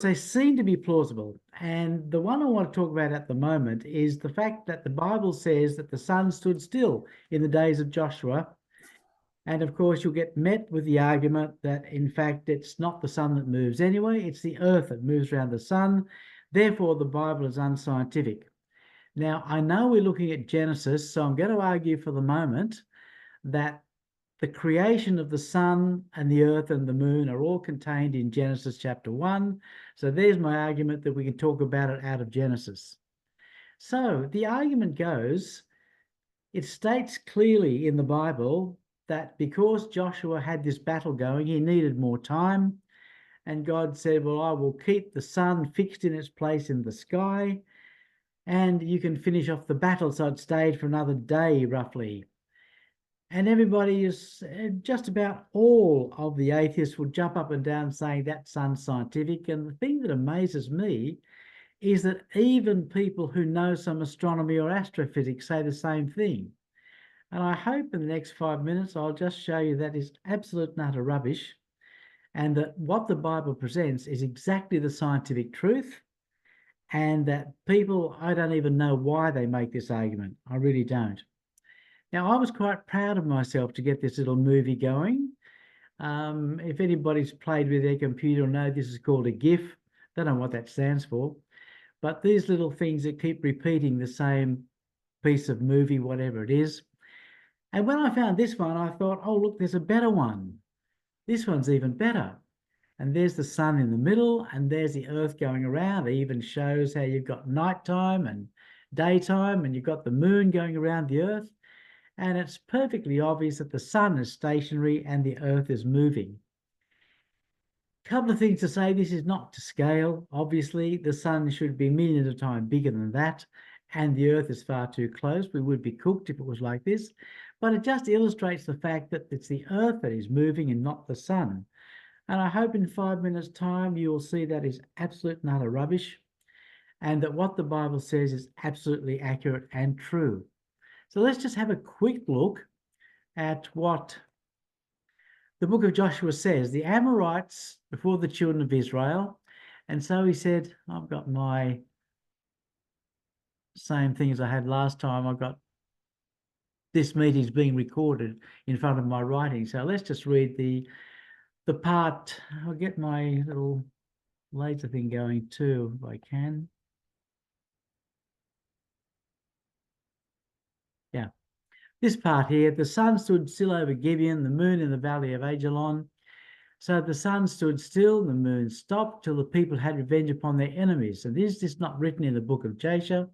They seem to be plausible. And the one I want to talk about at the moment is the fact that the Bible says that the sun stood still in the days of Joshua. And of course, you'll get met with the argument that, in fact, it's not the sun that moves anyway, it's the earth that moves around the sun. Therefore, the Bible is unscientific. Now, I know we're looking at Genesis, so I'm going to argue for the moment that the creation of the sun and the earth and the moon are all contained in Genesis chapter 1. So there's my argument that we can talk about it out of Genesis. So the argument goes, it states clearly in the Bible that because Joshua had this battle going, he needed more time. And God said, well, I will keep the sun fixed in its place in the sky, and you can finish off the battle. So it stayed for another day, roughly. And everybody is, just about all of the atheists will jump up and down saying that's unscientific. And the thing that amazes me is that even people who know some astronomy or astrophysics say the same thing. And I hope in the next 5 minutes, I'll just show you that is absolute and utter rubbish, and that what the Bible presents is exactly the scientific truth, and that people, I don't even know why they make this argument. I really don't. Now, I was quite proud of myself to get this little movie going. If anybody's played with their computer will know this is called a GIF. Don't know what that stands for, but these little things that keep repeating the same piece of movie, whatever it is. And when I found this one, I thought, oh, look, there's a better one. This one's even better. And there's the sun in the middle, and there's the earth going around. It even shows how you've got nighttime and daytime, and you've got the moon going around the earth. And it's perfectly obvious that the sun is stationary and the earth is moving. A couple of things to say. This is not to scale. Obviously, the sun should be millions of times bigger than that, and the earth is far too close. We would be cooked if it was like this. But it just illustrates the fact that it's the earth that is moving and not the sun. And I hope in 5 minutes' time, you will see that is absolute and utter rubbish, and that what the Bible says is absolutely accurate and true. So let's just have a quick look at what the book of Joshua says. The Amorites before the children of Israel. And so he said, I've got my same thing as I had last time. I've got this meeting's being recorded in front of my writing. So let's just read the part. I'll get my little laser thing going too, if I can. Yeah. This part here, the sun stood still over Gibeon, the moon in the valley of Ajalon. So the sun stood still, the moon stopped till the people had revenge upon their enemies. And this is not written in the book of Jasher.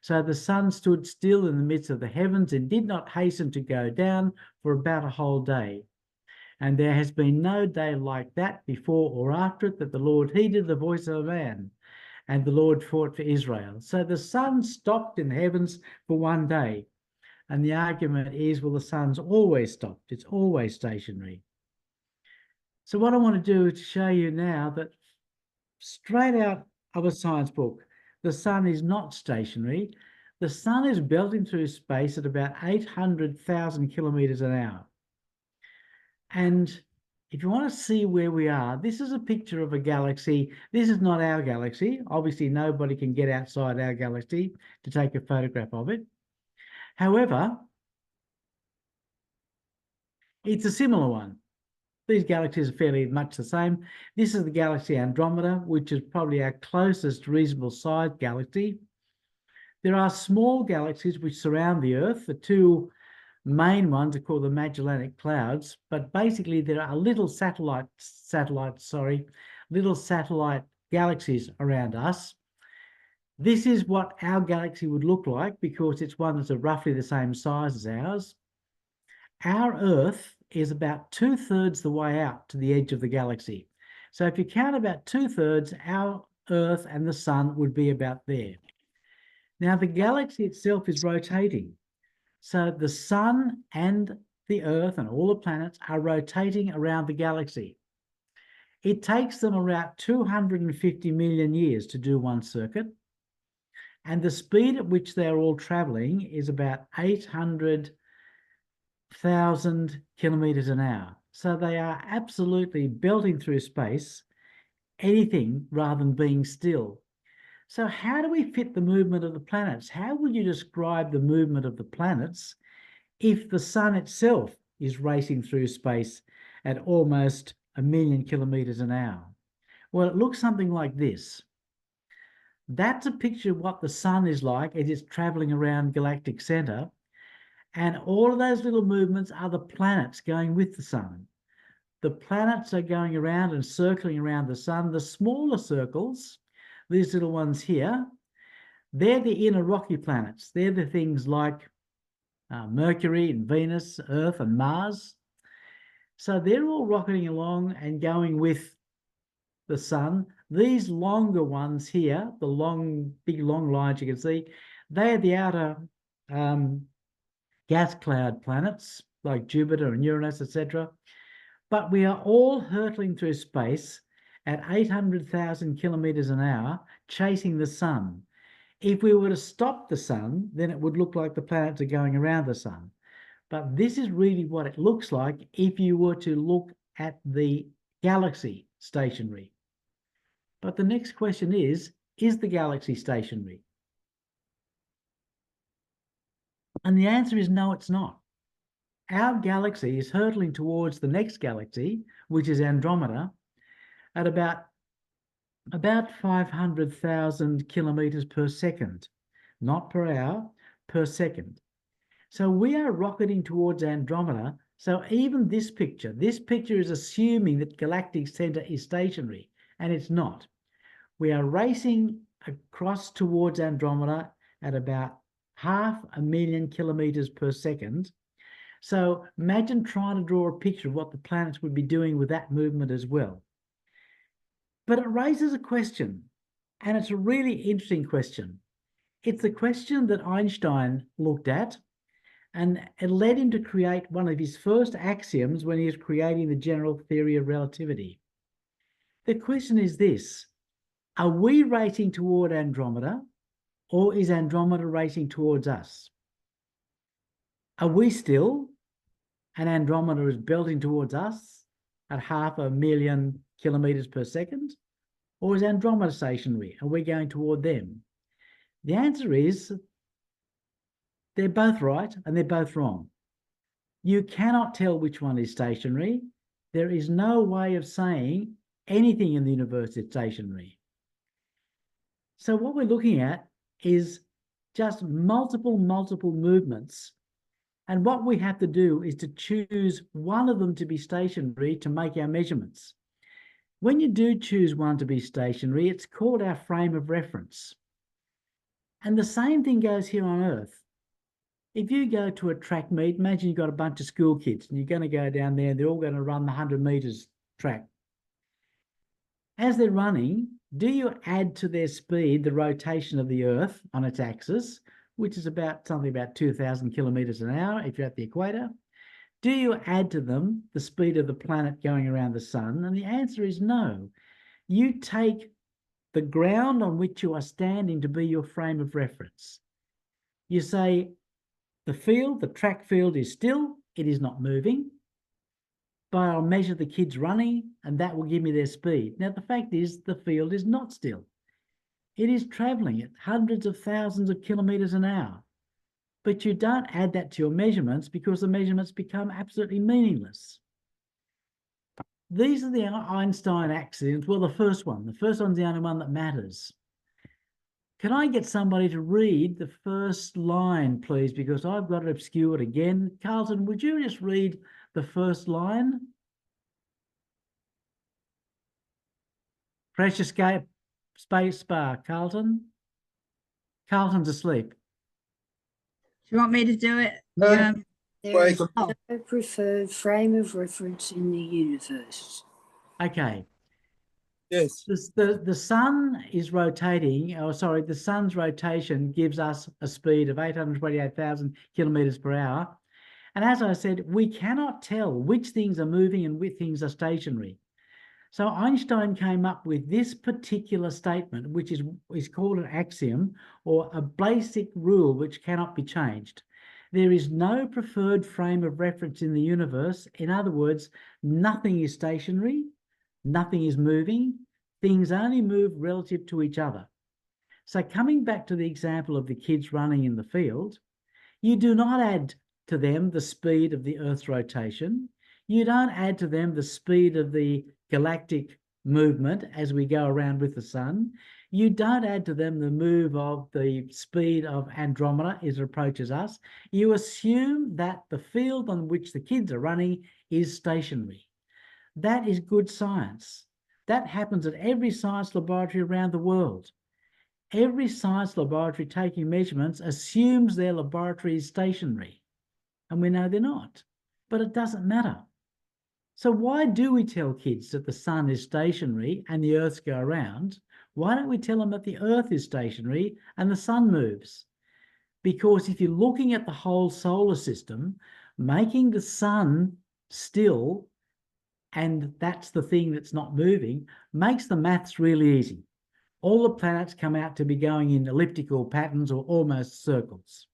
So the sun stood still in the midst of the heavens and did not hasten to go down for about a whole day. And there has been no day like that before or after it, that the Lord heeded the voice of a man, and the Lord fought for Israel. So the sun stopped in the heavens for one day. And the argument is, well, the sun's always stopped. It's always stationary. So what I want to do is to show you now that straight out of a science book, the sun is not stationary. The sun is belting through space at about 800,000 kilometers an hour. And if you want to see where we are, this is a picture of a galaxy. This is not our galaxy. Obviously, nobody can get outside our galaxy to take a photograph of it. However, it's a similar one. These galaxies are fairly much the same. This is the galaxy Andromeda, which is probably our closest reasonable sized galaxy. There are small galaxies which surround the Earth. The two main ones are called the Magellanic Clouds, but basically there are little satellite galaxies around us. This is what our galaxy would look like because it's one that's roughly the same size as ours. Our Earth is about 2/3 the way out to the edge of the galaxy. So if you count about 2/3, our Earth and the sun would be about there. Now, the galaxy itself is rotating. So the sun and the Earth and all the planets are rotating around the galaxy. It takes them around 250 million years to do one circuit. And the speed at which they're all traveling is about 800,000 kilometers an hour. So they are absolutely belting through space anything rather than being still. So how do we fit the movement of the planets? How would you describe the movement of the planets if the sun itself is racing through space at almost 1,000,000 kilometers an hour? Well, it looks something like this. That's a picture of what the sun is like as it's traveling around galactic center. And all of those little movements are the planets going with the sun. The planets are going around and circling around the sun. The smaller circles, these little ones here, they're the inner rocky planets. They're the things like Mercury and Venus, Earth and Mars. So they're all rocketing along and going with the sun. These longer ones here, the long, big long lines you can see, they are the outer gas cloud planets like Jupiter and Uranus, etc. But we are all hurtling through space at 800,000 kilometers an hour, chasing the sun. If we were to stop the sun, then it would look like the planets are going around the sun. But this is really what it looks like if you were to look at the galaxy stationary. But the next question is the galaxy stationary? And the answer is no, it's not. Our galaxy is hurtling towards the next galaxy, which is Andromeda, at about 500,000 kilometers per second, not per hour, per second. So we are rocketing towards Andromeda. So even this picture is assuming that galactic center is stationary, and it's not. We are racing across towards Andromeda at about 500,000 kilometers per second. So imagine trying to draw a picture of what the planets would be doing with that movement as well. But it raises a question, and it's a really interesting question. It's a question that Einstein looked at, and it led him to create one of his first axioms when he was creating the general theory of relativity. The question is this: are we racing toward Andromeda, or is Andromeda racing towards us? Are we still, and Andromeda is belting towards us at 500,000 kilometers per second? Or is Andromeda stationary and we're going toward them? The answer is they're both right and they're both wrong. You cannot tell which one is stationary. There is no way of saying anything in the universe is stationary. So what we're looking at is just multiple movements. And what we have to do is to choose one of them to be stationary to make our measurements. When you do choose one to be stationary, it's called our frame of reference. And the same thing goes here on Earth. If you go to a track meet, imagine you've got a bunch of school kids and you're going to go down there and they're all going to run the 100 meters track. As they're running, do you add to their speed the rotation of the Earth on its axis, which is about 2,000 kilometers an hour if you're at the equator? Do you add to them the speed of the planet going around the sun? And the answer is no. You take the ground on which you are standing to be your frame of reference. You say the track field is still, it is not moving, but I'll measure the kids running and that will give me their speed. Now, the fact is the field is not still. It is traveling at hundreds of thousands of kilometers an hour. But you don't add that to your measurements because the measurements become absolutely meaningless. These are the Einstein axioms. Well, the first one's the only one that matters. Can I get somebody to read the first line, please? Because I've got it obscured again. Carlton, would you just read the first line? Press escape, space bar, Carlton. Carlton's asleep. Do you want me to do it? No. There is no preferred frame of reference in the universe. Okay. Yes. The sun is rotating, the sun's rotation gives us a speed of 828,000 kilometers per hour. And as I said, we cannot tell which things are moving and which things are stationary. So Einstein came up with this particular statement, which is called an axiom or a basic rule which cannot be changed. There is no preferred frame of reference in the universe. In other words, nothing is stationary, nothing is moving. things only move relative to each other. So coming back to the example of the kids running in the field, you do not add to them the speed of the Earth's rotation. You don't add to them the speed of the galactic movement as we go around with the sun. You don't add to them the move of the speed of Andromeda as it approaches us. You assume that the field on which the kids are running is stationary. That is good science. That happens at every science laboratory around the world. Every science laboratory taking measurements assumes their laboratory is stationary. And we know they're not, but it doesn't matter. So why do we tell kids that the sun is stationary and the Earths go around? Why don't we tell them that the Earth is stationary and the sun moves? Because if you're looking at the whole solar system, making the sun still, and that's the thing that's not moving, makes the maths really easy. All the planets come out to be going in elliptical patterns or almost circles,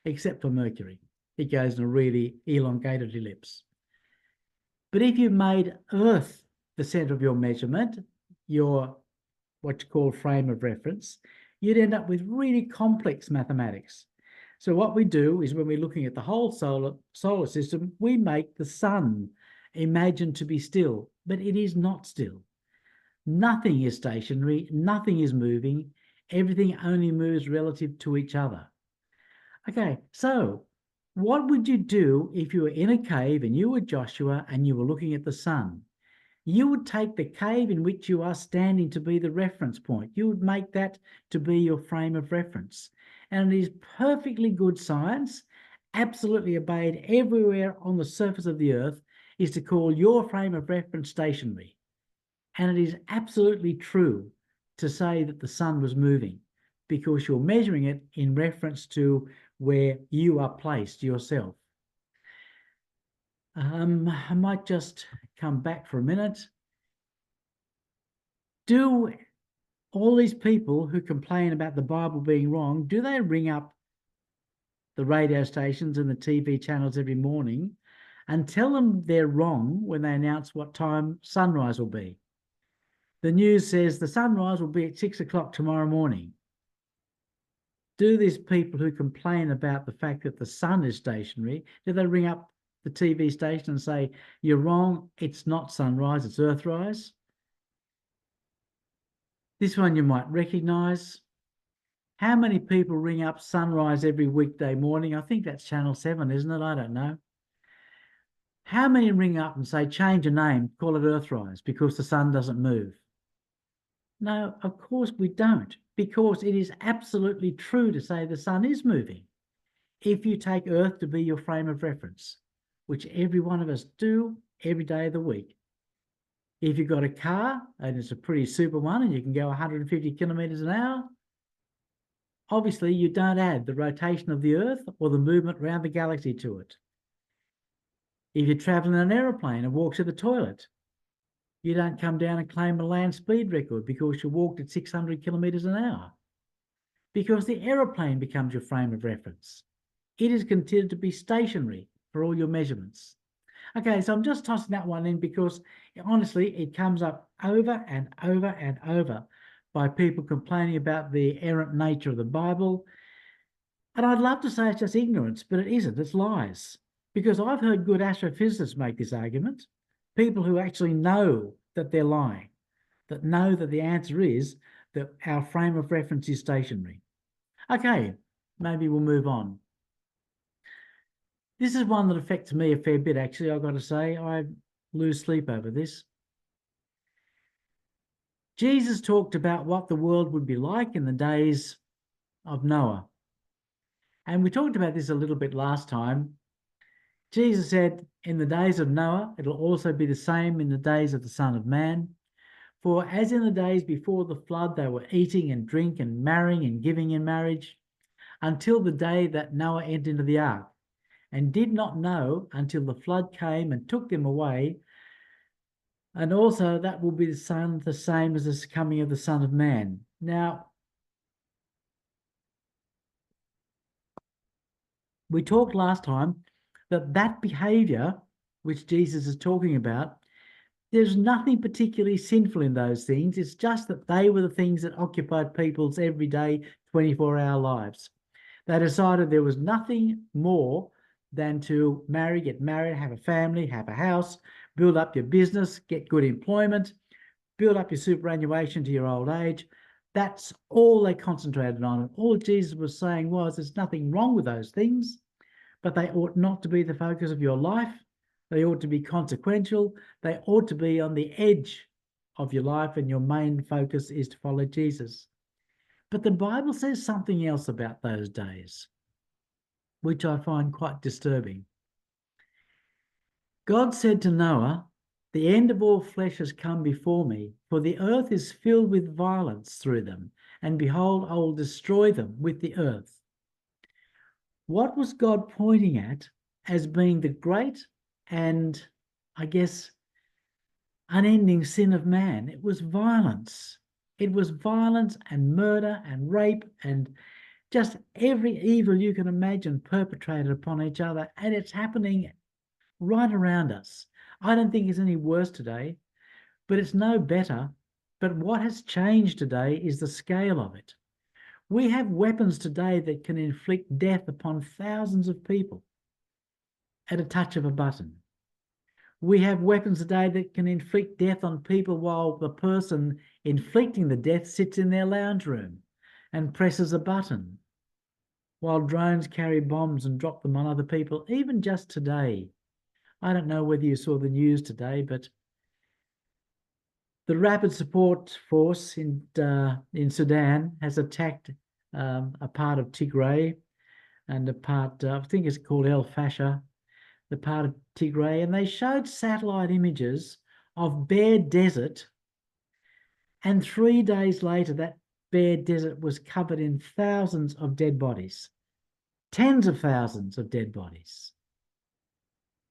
except for Mercury. It goes in a really elongated ellipse. But if you made Earth the center of your measurement, your what you call frame of reference, you'd end up with really complex mathematics. So what we do is when we're looking at the whole solar system, we make the sun imagined to be still, but it is not still. Nothing is stationary, nothing is moving, everything only moves relative to each other. Okay, so what would you do if you were in a cave and you were Joshua and you were looking at the sun? You would take the cave in which you are standing to be the reference point. You would make that to be your frame of reference. And it is perfectly good science, absolutely obeyed everywhere on the surface of the earth, is to call your frame of reference stationary. And it is absolutely true to say that the sun was moving because you're measuring it in reference to where you are placed yourself. I might just come back for a minute. Do all these people who complain about the Bible being wrong, do they ring up the radio stations and the TV channels every morning and tell them they're wrong when they announce what time sunrise will be? The news says the sunrise will be at 6 o'clock tomorrow morning. Do these people who complain about the fact that the sun is stationary, do they ring up the TV station and say, you're wrong, it's not sunrise, it's earthrise? This one you might recognise. How many people ring up sunrise every weekday morning? I think that's Channel 7, isn't it? I don't know. How many ring up and say, change your name, call it earthrise because the sun doesn't move? No, of course we don't, because it is absolutely true to say the sun is moving if you take Earth to be your frame of reference, which every one of us do every day of the week. If you've got a car and it's a pretty super one and you can go 150 kilometers an hour, obviously you don't add the rotation of the Earth or the movement around the galaxy to it. If you're traveling in an aeroplane and walk to the toilet, you don't come down and claim a land speed record because you walked at 600 kilometers an hour. Because the aeroplane becomes your frame of reference. It is considered to be stationary for all your measurements. Okay, so I'm just tossing that one in because honestly, it comes up over and over and over by people complaining about the errant nature of the Bible. And I'd love to say it's just ignorance, but it isn't, it's lies. Because I've heard good astrophysicists make this argument. People who actually know that they're lying, that know that the answer is that our frame of reference is stationary. Okay, maybe we'll move on. This is one that affects me a fair bit, actually, I've got to say. I lose sleep over this. Jesus talked about what the world would be like in the days of Noah. And we talked about this a little bit last time. Jesus said, in the days of Noah, it'll also be the same in the days of the Son of Man. For as in the days before the flood, they were eating and drink and marrying and giving in marriage until the day that Noah entered into the ark, and did not know until the flood came and took them away. And also that will be the same as the coming of the Son of Man. Now, we talked last time that behavior, which Jesus is talking about, There's nothing particularly sinful in those things. It's just that they were the things that occupied people's everyday 24-hour lives. They decided there was nothing more than to marry, get married, have a family, have a house, build up your business, get good employment, build up your superannuation to your old age. That's all they concentrated on. And all Jesus was saying was there's nothing wrong with those things, but they ought not to be the focus of your life. They ought to be consequential. They ought to be on the edge of your life, and your main focus is to follow Jesus. But the Bible says something else about those days, which I find quite disturbing. God said to Noah, "The end of all flesh has come before me, for the earth is filled with violence through them, and behold, I will destroy them with the earth." What was God pointing at as being the great and, I guess, unending sin of man? It was violence. It was violence and murder and rape and just every evil you can imagine perpetrated upon each other. And it's happening right around us. I don't think it's any worse today, but it's no better. But what has changed today is the scale of it. We have weapons today that can inflict death upon thousands of people at a touch of a button. We have weapons today that can inflict death on people while the person inflicting the death sits in their lounge room and presses a button, while drones carry bombs and drop them on other people. Even just today, I don't know whether you saw the news today, but the Rapid Support Force in Sudan has attacked a part of Tigray and a part, I think it's called El Fasher, the part of Tigray, and they showed satellite images of bare desert, and 3 days later that bare desert was covered in thousands of dead bodies, tens of thousands of dead bodies.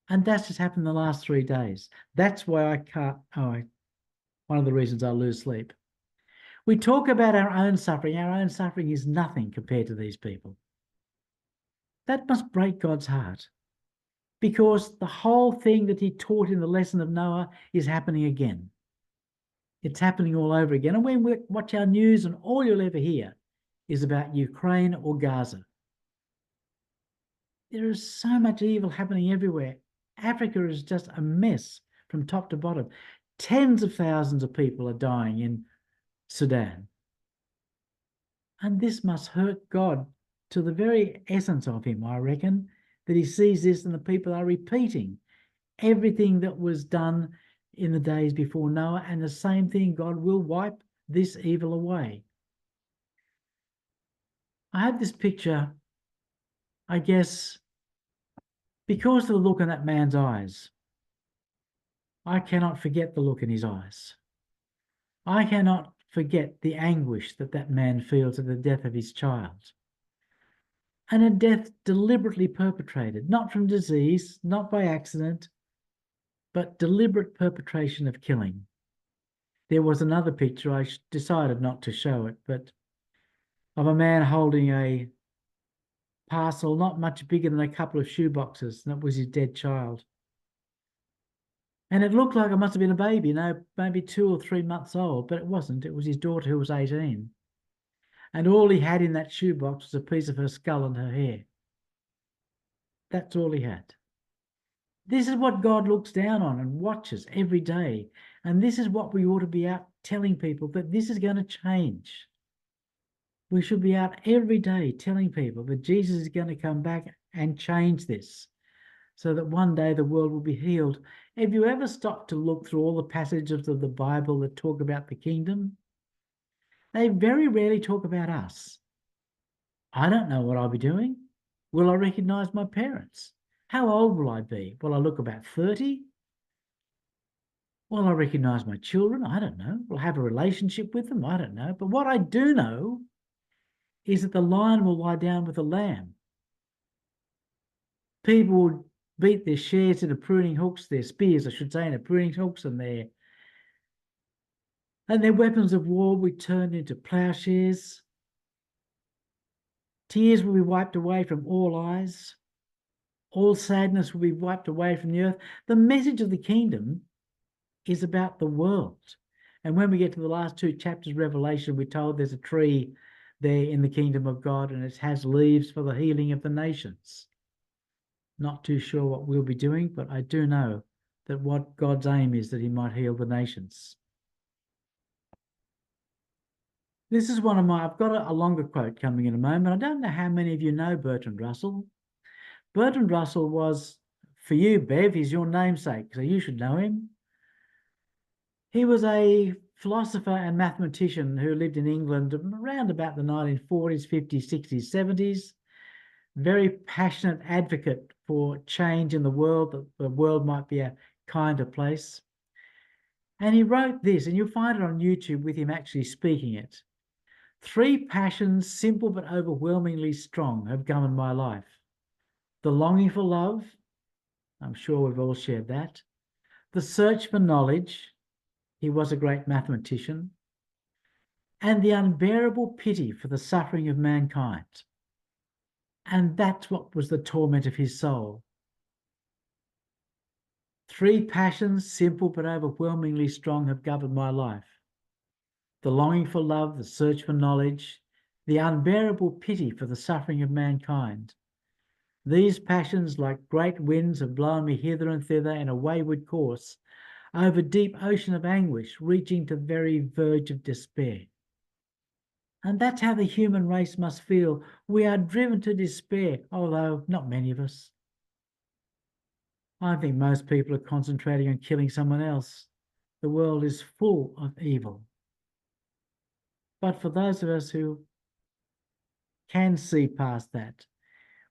And that's just happened in the last 3 days. That's why I can't, one of the reasons I lose sleep. We talk about our own suffering. Our own suffering is nothing compared to these people. That must break God's heart, because the whole thing that he taught in the lesson of Noah is happening again. It's happening all over again. And when we watch our news, and all you'll ever hear is about Ukraine or Gaza. There is so much evil happening everywhere. Africa is just a mess from top to bottom. Tens of thousands of people are dying in Sudan. And this must hurt God to the very essence of him, I reckon, that he sees this and the people are repeating everything that was done in the days before Noah, and the same thing, God will wipe this evil away. I have this picture, I guess, because of the look in that man's eyes. I cannot forget the look in his eyes. I cannot forget the anguish that that man feels at the death of his child. And a death deliberately perpetrated, not from disease, not by accident, but deliberate perpetration of killing. There was another picture, I decided not to show it, but of a man holding a parcel not much bigger than a couple of shoe boxes, and that was his dead child. And it looked like it must have been a baby, you know, maybe 2 or 3 months old, but it wasn't. It was his daughter, who was 18. And all he had in that shoebox was a piece of her skull and her hair. That's all he had. This is what God looks down on and watches every day. And this is what we ought to be out telling people, that this is going to change. We should be out every day telling people that Jesus is going to come back and change this, so that one day the world will be healed. Have you ever stopped to look through all the passages of the Bible that talk about the kingdom? They very rarely talk about us. I don't know what I'll be doing. Will I recognize my parents? How old will I be? Will I look about 30? Will I recognize my children? I don't know. Will I have a relationship with them? I don't know. But what I do know is that the lion will lie down with the lamb. People will beat their shares into pruning hooks, their spears, I should say, into pruning hooks, and their weapons of war will be turned into plowshares. Tears will be wiped away from all eyes. All sadness will be wiped away from the earth. The message of the kingdom is about the world. And when we get to the last 2 chapters of Revelation, we're told there's a tree there in the kingdom of God, and it has leaves for the healing of the nations. Not too sure what we'll be doing, but I do know that what God's aim is that he might heal the nations. This is one of my, I've got a longer quote coming in a moment. I don't know how many of you know Bertrand Russell. Bertrand Russell was, for you, Bev, he's your namesake, so you should know him. He was a philosopher and mathematician who lived in England around about the 1940s, 50s, 60s, 70s. Very passionate advocate for change in the world, that the world might be a kinder place. And he wrote this, and you'll find it on YouTube with him actually speaking it. 3 passions, simple but overwhelmingly strong, have governed my life. The longing for love, I'm sure we've all shared that. The search for knowledge, he was a great mathematician. And the unbearable pity for the suffering of mankind. And that's what was the torment of his soul. 3 passions, simple but overwhelmingly strong, have governed my life. The longing for love, the search for knowledge, the unbearable pity for the suffering of mankind. These passions, like great winds, have blown me hither and thither in a wayward course, over deep ocean of anguish, reaching to the very verge of despair. And that's how the human race must feel. We are driven to despair, although not many of us. I think most people are concentrating on killing someone else. The world is full of evil. But for those of us who can see past that,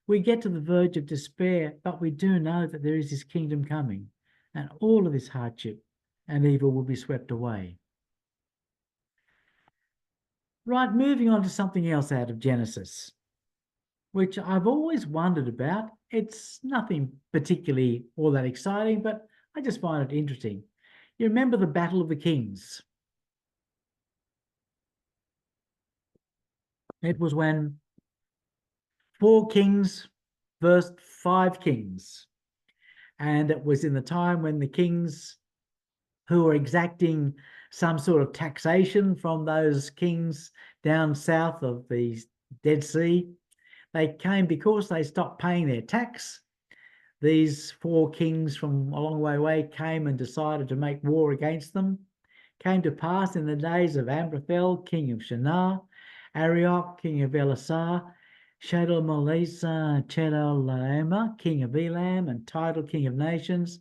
we get to the verge of despair, but we do know that there is this kingdom coming, and all of this hardship and evil will be swept away. Right, moving on to something else out of Genesis, which I've always wondered about. It's nothing particularly all that exciting, but I just find it interesting. You remember the Battle of the Kings? It was when 4 kings versed 5 kings. And it was in the time when the kings who were exacting some sort of taxation from those kings down south of the Dead Sea, they came because they stopped paying their tax. These 4 kings from a long way away came and decided to make war against them. Came to pass in the days of Amraphel, king of Shinar, Arioch, king of Elasar, Shadalmalesa, Chedorlaomer, king of Elam, and Tidal, king of nations.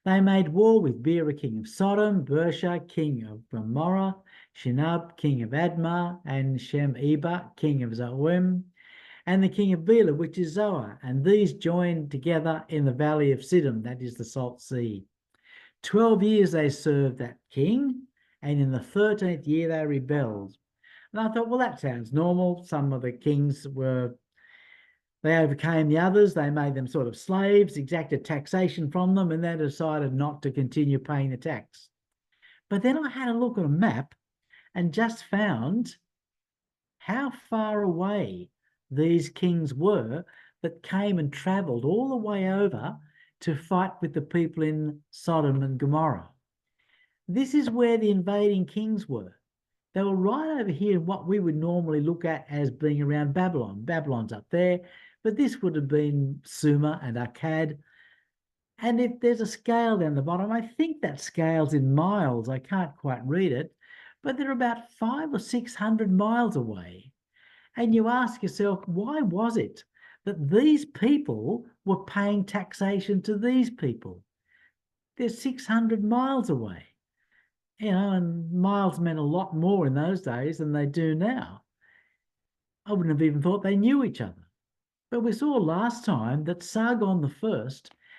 They made war with Bera, king of Sodom, Bersha, king of Gomorrah, Shinab, king of Admah, and Shem-Eber, king of Zoim, and the king of Bela, which is Zoar. And these joined together in the valley of Siddim, that is the Salt Sea. 12 years they served that king, and in the 13th year they rebelled. And I thought, well, that sounds normal. Some of the kings they overcame the others, they made them sort of slaves, exacted taxation from them, and they decided not to continue paying the tax. But then I had a look at a map and just found how far away these kings were that came and travelled all the way over to fight with the people in Sodom and Gomorrah. This is where the invading kings were. They were right over here in what we would normally look at as being around Babylon. Babylon's up there, but this would have been Sumer and Akkad. And if there's a scale down the bottom, I think that scale's in miles. I can't quite read it, but they're about 500 or 600 miles away. And you ask yourself, why was it that these people were paying taxation to these people? They're 600 miles away. You know, and miles meant a lot more in those days than they do now. I wouldn't have even thought they knew each other. But we saw last time that Sargon I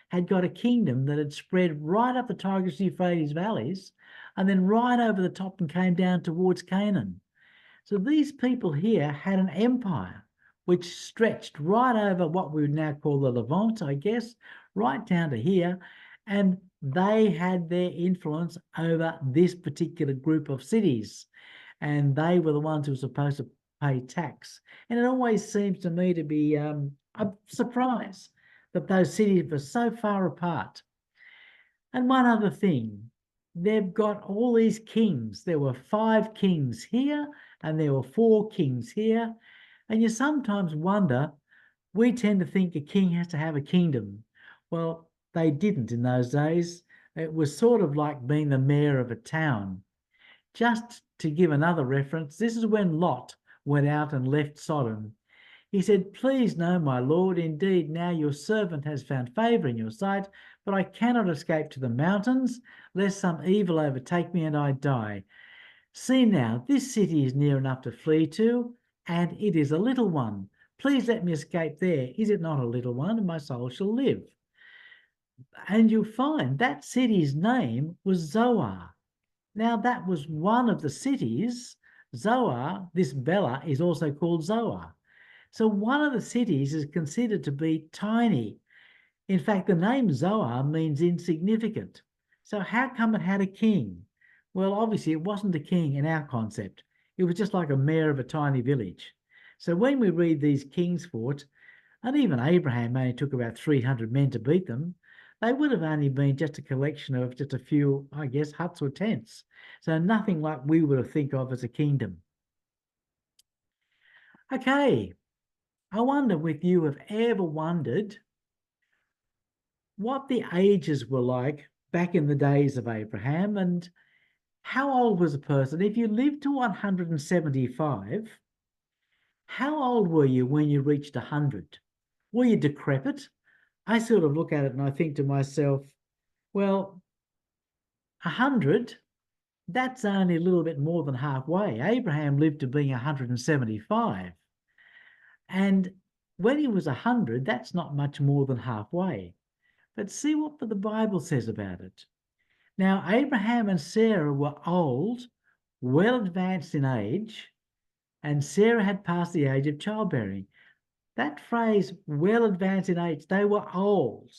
had got a kingdom that had spread right up the Tigris Euphrates valleys and then right over the top and came down towards Canaan. So these people here had an empire which stretched right over what we would now call the Levant, I guess, right down to here. And they had their influence over this particular group of cities. And they were the ones who were supposed to pay tax. And it always seems to me to be a surprise that those cities were so far apart. And one other thing, they've got all these kings. There were 5 kings here, and there were 4 kings here. And you sometimes wonder, we tend to think a king has to have a kingdom. Well, they didn't in those days. It was sort of like being the mayor of a town. Just to give another reference, this is when Lot went out and left Sodom. He said, "Please no, my lord, indeed now your servant has found favour in your sight, but I cannot escape to the mountains, lest some evil overtake me and I die. See now, this city is near enough to flee to, and it is a little one. Please let me escape there. Is it not a little one, and my soul shall live?" And you'll find that city's name was Zoar. Now, that was one of the cities. Zoar, this Bela, is also called Zoar. So one of the cities is considered to be tiny. In fact, the name Zoar means insignificant. So how come it had a king? Well, obviously it wasn't a king in our concept. It was just like a mayor of a tiny village. So when we read these kings fought, and even Abraham only took about 300 men to beat them, they would have only been just a collection of just a few, I guess, huts or tents. So nothing like we would have think of as a kingdom. Okay, I wonder if you have ever wondered what the ages were like back in the days of Abraham, and how old was a person? If you lived to 175, how old were you when you reached 100? Were you decrepit? I sort of look at it and I think to myself, well, 100, that's only a little bit more than halfway. Abraham lived to being 175. And when he was 100, that's not much more than halfway. But see what the Bible says about it. Now, Abraham and Sarah were old, well advanced in age, and Sarah had passed the age of childbearing. That phrase, well advanced in age, they were old.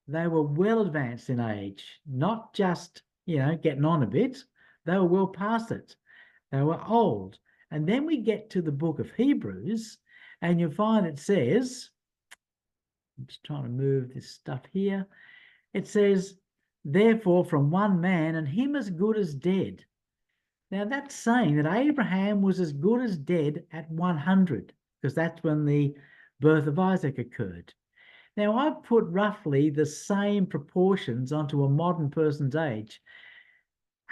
They were well advanced in age, not just, getting on a bit. They were well past it. They were old. And then we get to the book of Hebrews, and you find it says, I'm just trying to move this stuff here. It says, therefore, from one man, and him as good as dead. Now, that's saying that Abraham was as good as dead at 100, because that's when the birth of Isaac occurred. Now, I've put roughly the same proportions onto a modern person's age.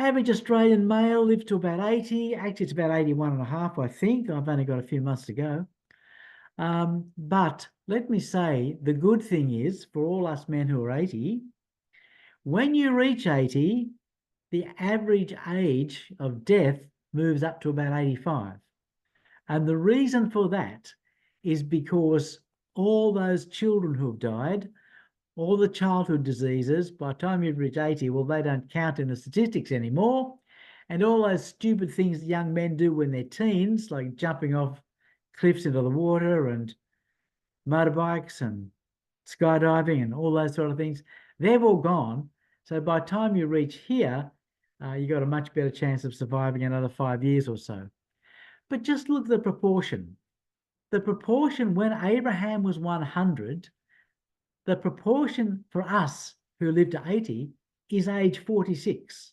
Average Australian male lives to about 80. Actually, it's about 81 and a half, I think. I've only got a few months to go. But let me say, the good thing is, for all us men who are 80, when you reach 80, the average age of death moves up to about 85. And the reason for that is because all those children who have died, all the childhood diseases, by the time you reach 80, well, they don't count in the statistics anymore. And all those stupid things that young men do when they're teens, like jumping off cliffs into the water and motorbikes and skydiving and all those sort of things, they've all gone. So by the time you reach here, you've got a much better chance of surviving another 5 years or so. But just look at the proportion. The proportion when Abraham was 100, the proportion for us who live to 80 is age 46.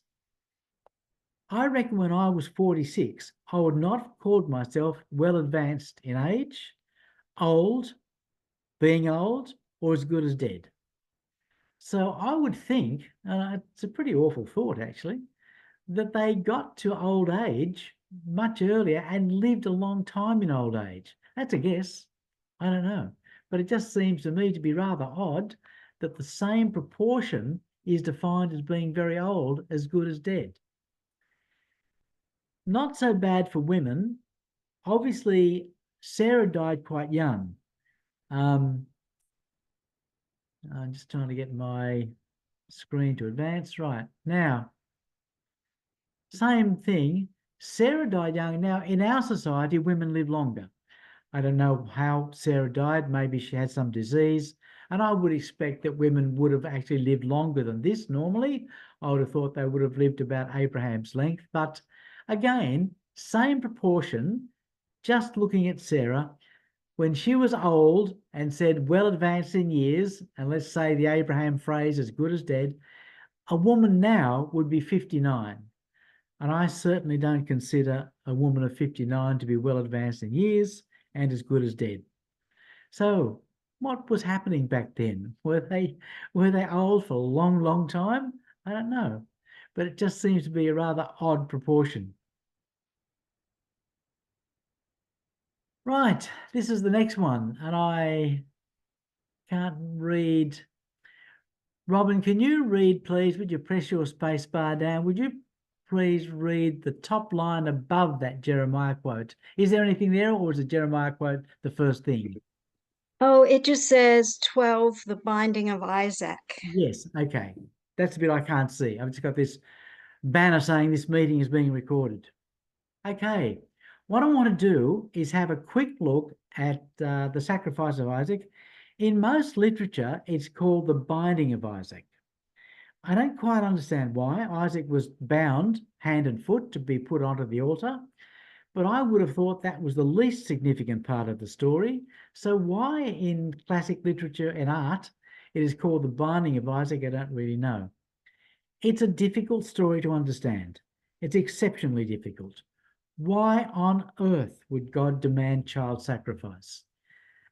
I reckon when I was 46, I would not have called myself well advanced in age, old, being old, or as good as dead. So I would think, and it's a pretty awful thought actually, that they got to old age much earlier and lived a long time in old age. That's a guess. I don't know. But it just seems to me to be rather odd that the same proportion is defined as being very old, as good as dead. Not so bad for women. Obviously, Sarah died quite young. I'm just trying to get my screen to advance. Right. Now, same thing. Sarah died young. Now, in our society, women live longer. I don't know how Sarah died. Maybe she had some disease. And I would expect that women would have actually lived longer than this normally. I would have thought they would have lived about Abraham's length. But again, same proportion, just looking at Sarah, when she was old and said well advanced in years, and let's say the Abraham phrase as good as dead, A woman now would be 59. And I certainly don't consider a woman of 59 to be well advanced in years and as good as dead. So what was happening back then? Were they old for a long, long time? I don't know. But it just seems to be a rather odd proportion. Right, this is the next one, and I can't read. Robin, can you read, please? Would you press your space bar down? Would you please read the top line above that Jeremiah quote? Is there anything there, or is the Jeremiah quote the first thing? Oh, it just says 12, the binding of Isaac. Yes, okay. That's the bit I can't see. I've just got this banner saying this meeting is being recorded. Okay, what I want to do is have a quick look at the sacrifice of Isaac. In most literature, it's called the binding of Isaac. I don't quite understand why Isaac was bound hand and foot to be put onto the altar, but I would have thought that was the least significant part of the story. So why in classic literature and art it is called the binding of Isaac, I don't really know. It's a difficult story to understand. It's exceptionally difficult. Why on earth would God demand child sacrifice?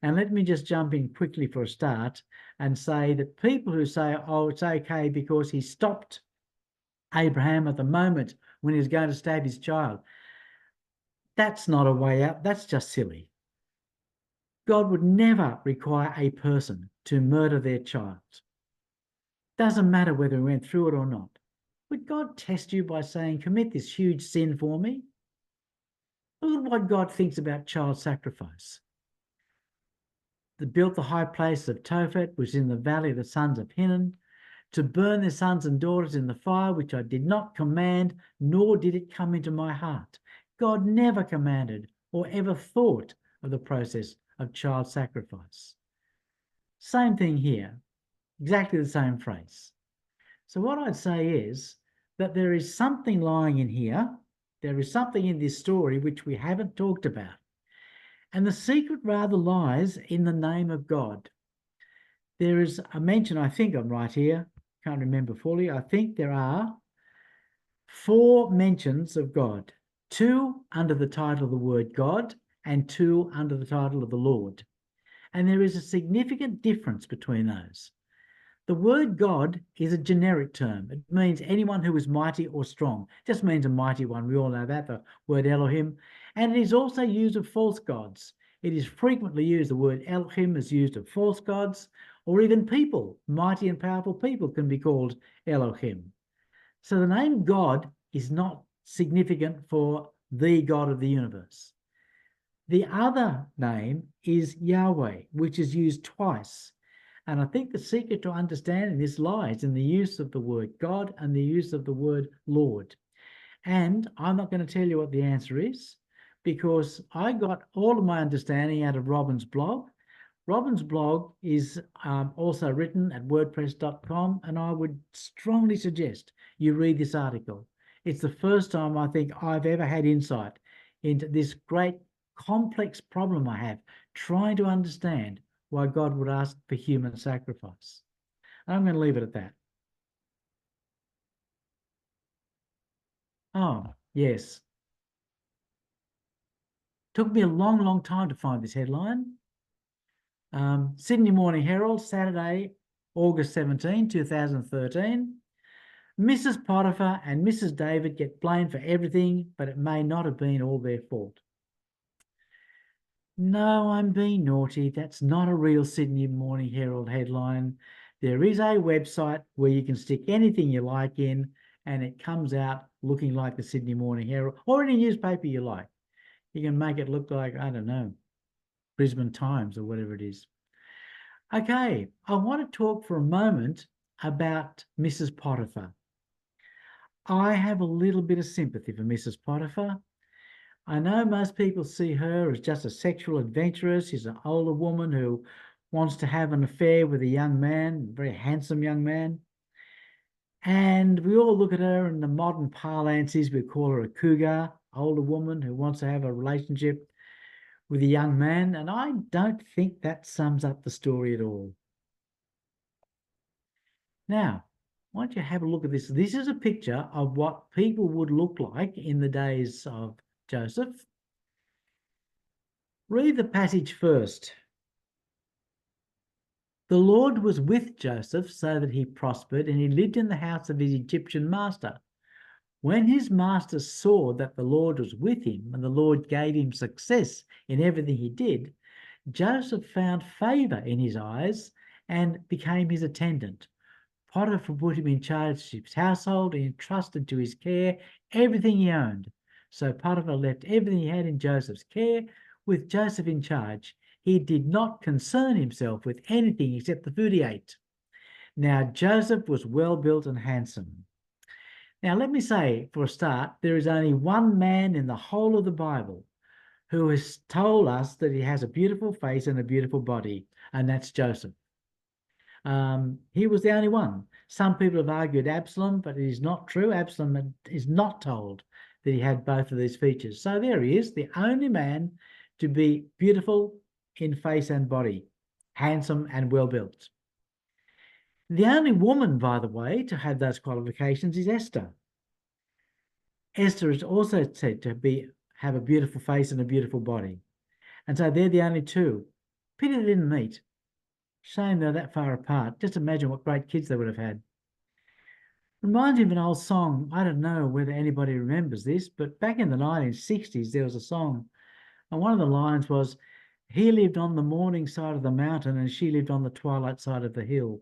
And let me just jump in quickly for a start and say that people who say, oh, it's okay because he stopped Abraham at the moment when he was going to stab his child, that's not a way out. That's just silly. God would never require a person to murder their child. Doesn't matter whether he went through it or not. Would God test you by saying, commit this huge sin for me? Look at what God thinks about child sacrifice. They built the high place of Tophet, which is in the valley of the sons of Hinnom, to burn their sons and daughters in the fire, which I did not command, nor did it come into my heart. God never commanded or ever thought of the process of child sacrifice. Same thing here, exactly the same phrase. So what I'd say is that there is something lying in here. There is something in this story which we haven't talked about. And the secret rather lies in the name of God. There is a mention, I think I'm right here, can't remember fully. I think there are 4 mentions of God, 2 under the title of the word God and 2 under the title of the Lord. And there is a significant difference between those. The word God is a generic term. It means anyone who is mighty or strong. It just means a mighty one. We all know that, the word Elohim. And it is also used of false gods. It is frequently used, the word Elohim is used of false gods, or even people. Mighty and powerful people can be called Elohim. So the name God is not significant for the God of the universe. The other name is Yahweh, which is used twice. And I think the secret to understanding this lies in the use of the word God and the use of the word Lord. And I'm not going to tell you what the answer is, because I got all of my understanding out of Robin's blog. Robin's blog is also written at wordpress.com, and I would strongly suggest you read this article. It's the first time I think I've ever had insight into this great complex problem I have trying to understand why God would ask for human sacrifice. And I'm going to leave it at that. Oh, yes. Took me a long, long time to find this headline. Sydney Morning Herald, Saturday, August 17, 2013. Mrs. Potiphar and Mrs. David get blamed for everything, but it may not have been all their fault. No, I'm being naughty. That's not a real Sydney Morning Herald headline. There is a website where you can stick anything you like in and it comes out looking like the Sydney Morning Herald or any newspaper you like. You can make it look like, I don't know, Brisbane Times or whatever it is. Okay, I want to talk for a moment about Mrs. Potiphar. I have a little bit of sympathy for Mrs. Potiphar. I know most people see her as just a sexual adventuress. She's an older woman who wants to have an affair with a young man, a very handsome young man. And we all look at her in the modern parlances, we call her a cougar, older woman who wants to have a relationship with a young man. And I don't think that sums up the story at all. Now, why don't you have a look at this? This is a picture of what people would look like in the days of Joseph. Read the passage first. The Lord was with Joseph so that he prospered, and he lived in the house of his Egyptian master. When his master saw that the Lord was with him and the Lord gave him success in everything he did, Joseph found favor in his eyes and became his attendant. Potiphar put him in charge of his household and entrusted to his care everything he owned. So Potiphar left everything he had in Joseph's care, with Joseph in charge. He did not concern himself with anything except the food he ate. Now Joseph was well built and handsome. Now let me say, for a start, there is only one man in the whole of the Bible who has told us that he has a beautiful face and a beautiful body, and that's Joseph. He was the only one. Some people have argued Absalom, but it is not true. Absalom is not told that he had both of these features. So there he is, the only man to be beautiful in face and body, handsome and well built. The only woman, by the way, to have those qualifications is Esther. Esther is also said to have a beautiful face and a beautiful body. And so they're the only two. Pity they didn't meet. Shame they're that far apart. Just imagine what great kids they would have had. Reminds me of an old song. I don't know whether anybody remembers this, but back in the 1960s, there was a song. And one of the lines was, he lived on the morning side of the mountain and she lived on the twilight side of the hill.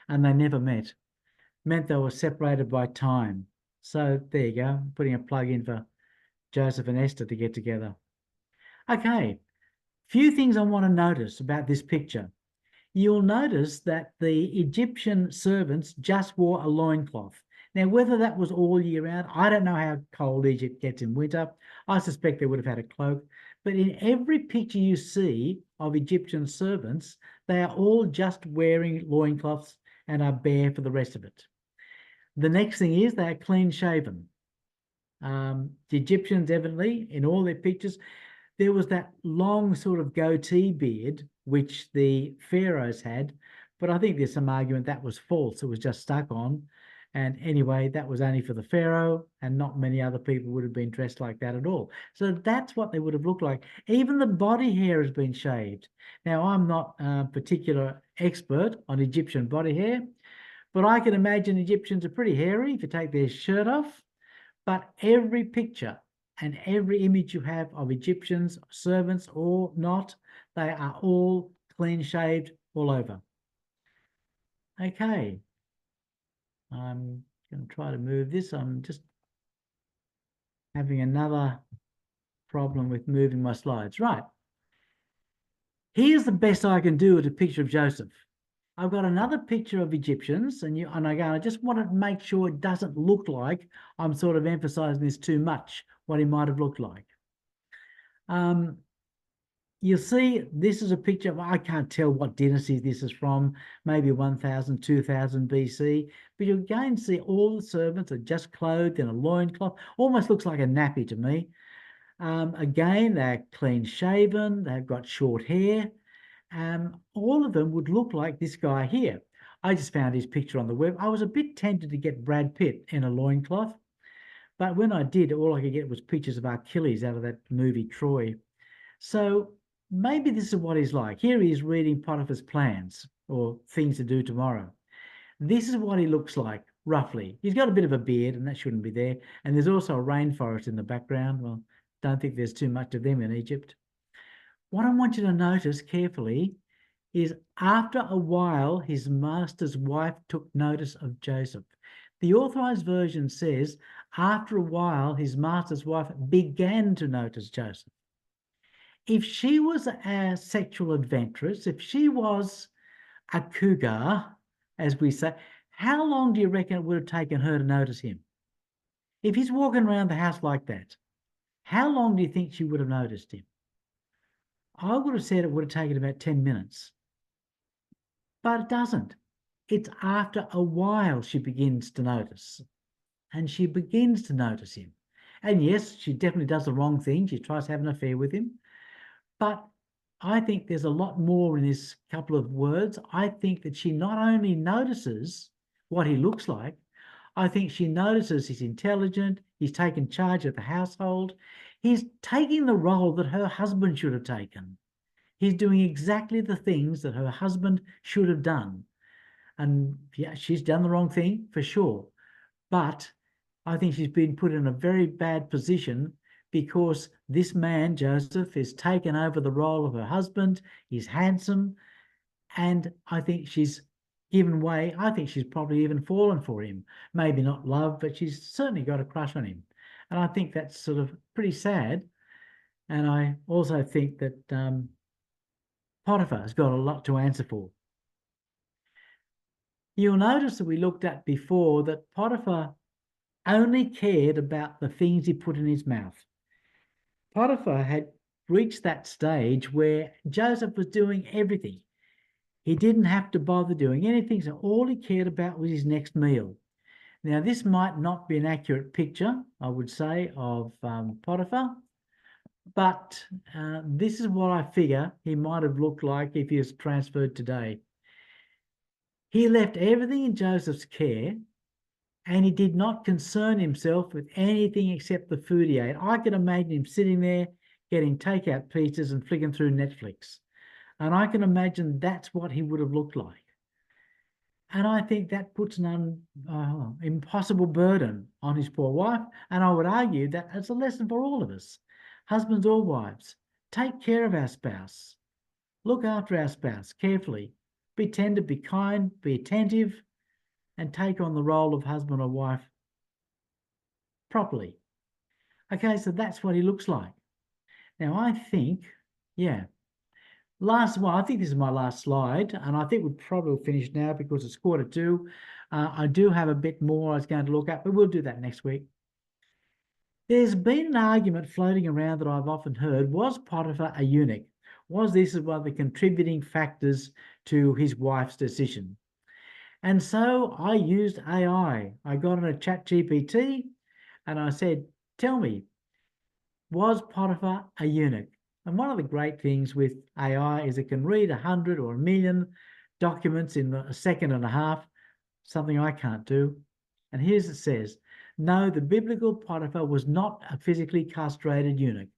And they never met. Meant they were separated by time. So there you go, putting a plug in for Joseph and Esther to get together. Okay, few things I want to notice about this picture. You'll notice that the Egyptian servants just wore a loincloth. Now, whether that was all year round, I don't know how cold Egypt gets in winter. I suspect they would have had a cloak. But in every picture you see of Egyptian servants, they are all just wearing loincloths and are bare for the rest of it. The next thing is they are clean shaven. The Egyptians, evidently, in all their pictures, there was that long sort of goatee beard, which the pharaohs had, but I think there's some argument that was false. It was just stuck on. And anyway, that was only for the pharaoh, and not many other people would have been dressed like that at all. So that's what they would have looked like. Even the body hair has been shaved. Now, I'm not a particular expert on Egyptian body hair, but I can imagine Egyptians are pretty hairy if you take their shirt off. But every picture and every image you have of Egyptians, servants or not, they are all clean shaved all over. Okay. I'm going to try to move this. I'm just having another problem with moving my slides. Right. Here's the best I can do with a picture of Joseph. I've got another picture of Egyptians, and I just want to make sure it doesn't look like I'm sort of emphasizing this too much, what he might have looked like. You'll see this is a picture of, I can't tell what dynasty this is from, maybe 1000, 2000 BC, but you'll again see all the servants are just clothed in a loincloth, almost looks like a nappy to me. Again, they're clean shaven, they've got short hair. All of them would look like this guy here. I just found his picture on the web. I was a bit tempted to get Brad Pitt in a loincloth, but when I did, all I could get was pictures of Achilles out of that movie Troy. So maybe this is what he's like. Here he is reading Potiphar's plans or things to do tomorrow. This is what he looks like, roughly. He's got a bit of a beard, and that shouldn't be there. And there's also a rainforest in the background. Well, don't think there's too much of them in Egypt. What I want you to notice carefully is after a while, his master's wife took notice of Joseph. The Authorized Version says, after a while, his master's wife began to notice Joseph. If she was a sexual adventuress, if she was a cougar, as we say, how long do you reckon it would have taken her to notice him? If he's walking around the house like that, how long do you think she would have noticed him? I would have said it would have taken about 10 minutes. But it doesn't. It's after a while she begins to notice. And she begins to notice him. And yes, she definitely does the wrong thing. She tries to have an affair with him. But I think there's a lot more in this couple of words. I think that she not only notices what he looks like. I think she notices he's intelligent, he's taken charge of the household, he's taking the role that her husband should have taken. He's doing exactly the things that her husband should have done. And yeah, she's done the wrong thing for sure. But I think she's been put in a very bad position because this man, Joseph, has taken over the role of her husband. He's handsome. And I think she's given way. I think she's probably even fallen for him. Maybe not love, but she's certainly got a crush on him. And I think that's sort of pretty sad. And I also think that Potiphar has got a lot to answer for. You'll notice that we looked at before that Potiphar only cared about the things he put in his mouth. Potiphar had reached that stage where Joseph was doing everything. He didn't have to bother doing anything, so all he cared about was his next meal. Now, this might not be an accurate picture, I would say, of Potiphar, but this is what I figure he might have looked like if he was transferred today. He left everything in Joseph's care, and he did not concern himself with anything except the food he ate. I can imagine him sitting there getting takeout pizzas and flicking through Netflix. And I can imagine that's what he would have looked like. And I think that puts an impossible burden on his poor wife. And I would argue that it's a lesson for all of us, husbands or wives. Take care of our spouse. Look after our spouse carefully. Be tender, be kind, be attentive, and take on the role of husband or wife properly. Okay, so that's what he looks like. Now, I think, yeah, I think this is my last slide, and I think we'll probably finish now because it's 1:45. I do have a bit more I was going to look at, but we'll do that next week. There's been an argument floating around that I've often heard. Was Potiphar a eunuch? Was this one of the contributing factors to his wife's decision? And so I used AI. I got on a ChatGPT and I said, tell me, was Potiphar a eunuch? And one of the great things with AI is it can read 100 or 1,000,000 documents in a second and a half, something I can't do. And here's it says, no, the biblical Potiphar was not a physically castrated eunuch.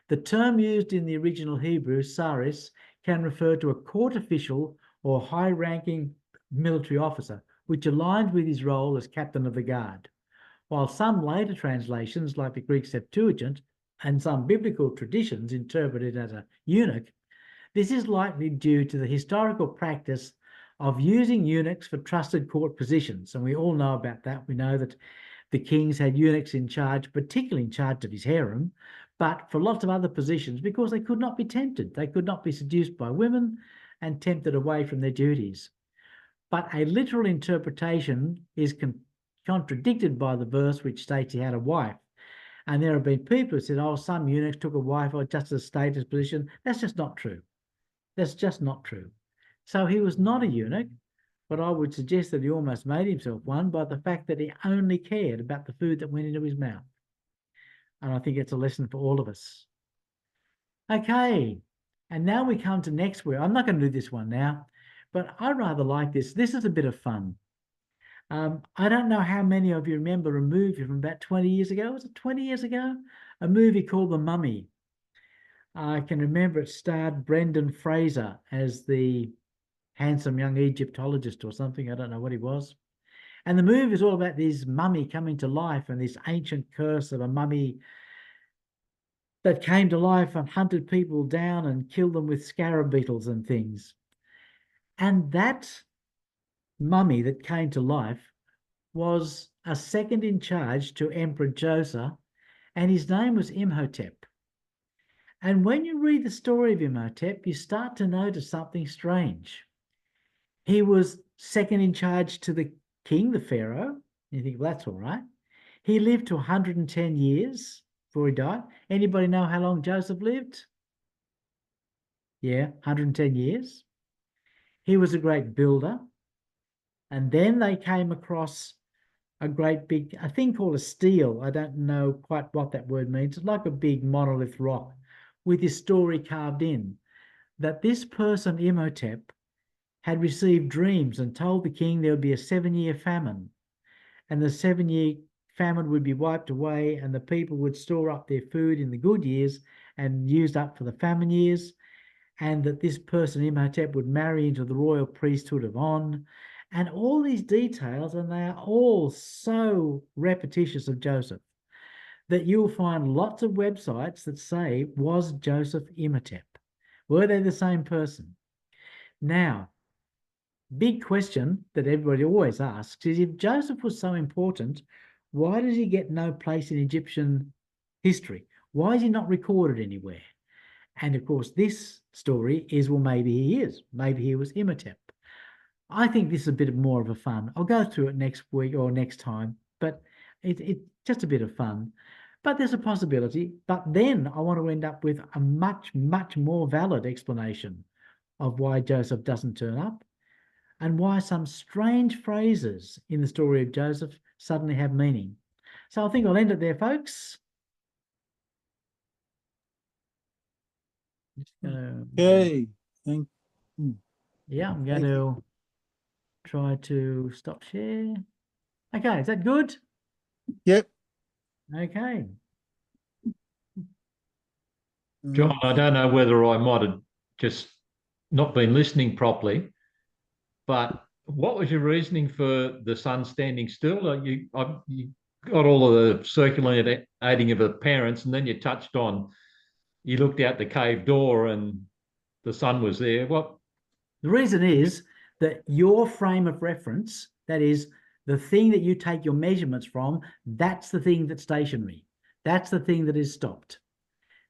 The term used in the original Hebrew, saris, can refer to a court official or high-ranking military officer, which aligned with his role as captain of the guard. While some later translations, like the Greek Septuagint, and some biblical traditions interpret it as a eunuch, this is likely due to the historical practice of using eunuchs for trusted court positions. And we all know about that. We know that the kings had eunuchs in charge, particularly in charge of his harem, but for lots of other positions because they could not be tempted. They could not be seduced by women and tempted away from their duties. But a literal interpretation is contradicted by the verse which states he had a wife. And there have been people who said, oh, some eunuchs took a wife or just a status position. That's just not true. That's just not true. So he was not a eunuch, but I would suggest that he almost made himself one by the fact that he only cared about the food that went into his mouth. And I think it's a lesson for all of us. Okay, and now we come to next week. I'm not going to do this one now, but I rather like this. This is a bit of fun. I don't know how many of you remember a movie from about 20 years ago. Was it 20 years ago? A movie called The Mummy. I can remember it starred Brendan Fraser as the handsome young Egyptologist or something. I don't know what he was. And the movie is all about this mummy coming to life and this ancient curse of a mummy that came to life and hunted people down and killed them with scarab beetles and things. And that mummy that came to life was a second in charge to Emperor Djoser, and his name was Imhotep. And when you read the story of Imhotep, you start to notice something strange. He was second in charge to the king, the pharaoh. You think, well, that's all right. He lived to 110 years before he died. Anybody know how long Joseph lived? Yeah, 110 years. He was a great builder. And then they came across a great big, a thing called a stele. I don't know quite what that word means. It's like a big monolith rock with his story carved in, that this person, Imhotep, had received dreams and told the king there would be a 7-year famine, and the 7-year famine would be wiped away, and the people would store up their food in the good years and used up for the famine years, and that this person, Imhotep, would marry into the royal priesthood of On, and all these details, and they are all so repetitious of Joseph that you'll find lots of websites that say, was Joseph Imhotep? Were they the same person? Now, big question that everybody always asks is, if Joseph was so important, why does he get no place in Egyptian history? Why is he not recorded anywhere? And of course, this story is, well, maybe he is. Maybe he was Imhotep. I think this is a bit more of a fun. I'll go through it next week or next time, but it's just a bit of fun. But there's a possibility. But then I want to end up with a much, much more valid explanation of why Joseph doesn't turn up, and why some strange phrases in the story of Joseph suddenly have meaning. So I think I'll end it there, folks. Okay. Yeah, I'm going to try to stop share. Okay, is that good? Yep. Okay. John, I don't know whether I might have just not been listening properly, but what was your reasoning for the sun standing still? You got all of the circulating of the parents, and then you touched on, you looked out the cave door and the sun was there. What? The reason is that your frame of reference, that is the thing that you take your measurements from, that's the thing that's stationary. That's the thing that is stopped.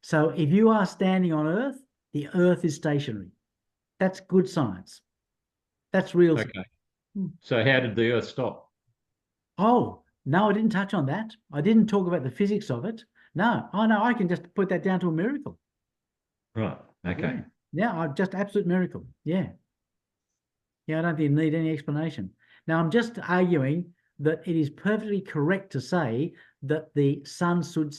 So if you are standing on Earth, the Earth is stationary. That's good science. That's real. Okay. So how did the Earth stop? Oh, no, I didn't touch on that. I didn't talk about the physics of it. No, oh no, I can just put that down to a miracle. Right. Okay. Yeah, just absolute miracle. Yeah. Yeah, I don't think you need any explanation. Now, I'm just arguing that it is perfectly correct to say that the sun stood